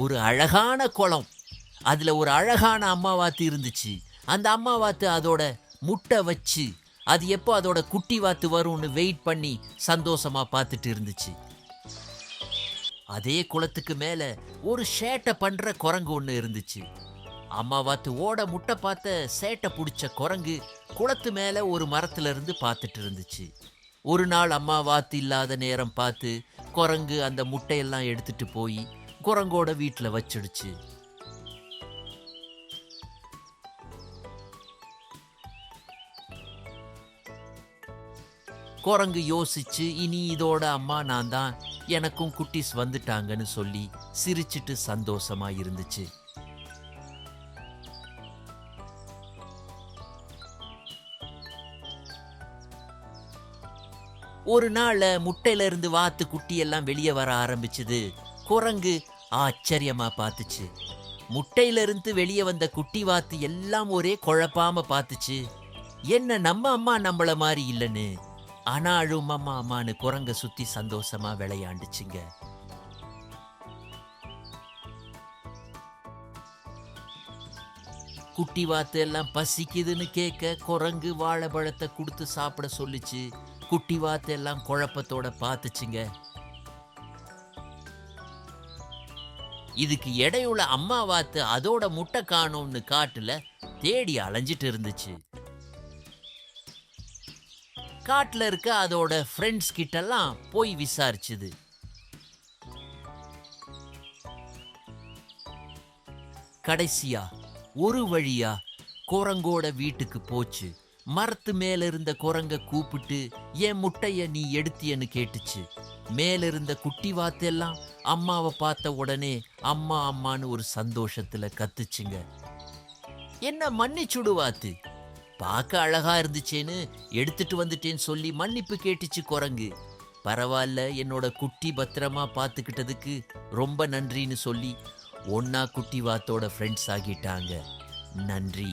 ஒரு அழகான குளம். அதுல ஒரு அழகான அம்மாவாத்து இருந்துச்சு. அந்த அம்மாவாத்து அதோட முட்டை வச்சு அது எப்போ அதோட குட்டி வாத்து வரும்னு வெயிட் பண்ணி சந்தோஷமா பார்த்துட்டு இருந்துச்சு. அதே குளத்துக்கு மேல ஒரு சேட்டை பண்ற குரங்கு ஒன்று இருந்துச்சு. அம்மாவாத்து ஓட முட்டை பார்த்த சேட்டை பிடிச்ச குரங்கு குளத்து மேல ஒரு மரத்துல இருந்து பார்த்துட்டு இருந்துச்சு. ஒரு நாள் அம்மாவாத்து இல்லாத நேரம் பார்த்து குரங்கு அந்த முட்டையெல்லாம் எடுத்துட்டு போய் குரங்கோட வீட்டில் வச்சிடுச்சு. குரங்கு யோசிச்சு இனி இதோட அம்மா நான் தான், எனக்கும் குட்டீஸ் வந்துட்டாங்கன்னு சொல்லி சிரிச்சிட்டு சந்தோஷமா இருந்துச்சு. ஒரு நாள் முட்டையில இருந்து வாத்து குட்டி எல்லாம் வெளியே வர ஆரம்பிச்சது. குரங்கு ஆச்சரியமா பார்த்துச்சு. முட்டையில இருந்து வெளியே வந்த குட்டி வாத்து எல்லாம் ஒரே குழப்பாம பார்த்துச்சு. என்ன நம்ம அம்மா நம்மள மாதிரி இல்லைன்னு. ஆனாலும் அம்மா அம்மான்னு குரங்க சுத்தி சந்தோஷமா விளையாண்டுச்சுங்க. குட்டி வாத்து எல்லாம் பசிக்குதுன்னு கேட்க குரங்கு வாழைப்பழத்தை கொடுத்து சாப்பிட சொல்லிச்சு. குட்டி வாத்து எல்லாம் குழப்பத்தோட பார்த்துச்சுங்க. இதுக்கு இடையுள்ள அம்மா வாத்து அதோட முட்டை காணும்னு காட்டுல தேடி அலைஞ்சிட்டு இருந்துச்சு. காட்டுல இருக்க அதோட ஃப்ரெண்ட்ஸ் கிட்டெல்லாம் போய் விசாரிச்சுது. கடைசியா ஒரு வழியா குரங்கோட வீட்டுக்கு போச்சு. மரத்து மேல இருந்த குரங்க கூப்பிட்டு என் முட்டைய நீ எடுத்தியன்னு கேட்டுச்சு. மேல இருந்த குட்டி வாத்தெல்லாம் அம்மாவை பார்த்த உடனே அம்மா அம்மான்னு ஒரு சந்தோஷத்துல கத்துச்சுங்க. என்ன மன்னிச்சுடு வாத்து, பார்க்க அழகா இருந்துச்சேன்னு எடுத்துட்டு வந்துட்டேன்னு சொல்லி மன்னிப்பு கேட்டுச்சு குரங்கு. பரவாயில்ல, என்னோட குட்டி பத்திரமா பார்த்துக்கிட்டதுக்கு ரொம்ப நன்றின்னு சொல்லி ஒன்னா குட்டி வாத்தோட ஃப்ரெண்ட்ஸ் ஆகிட்டாங்க. நன்றி.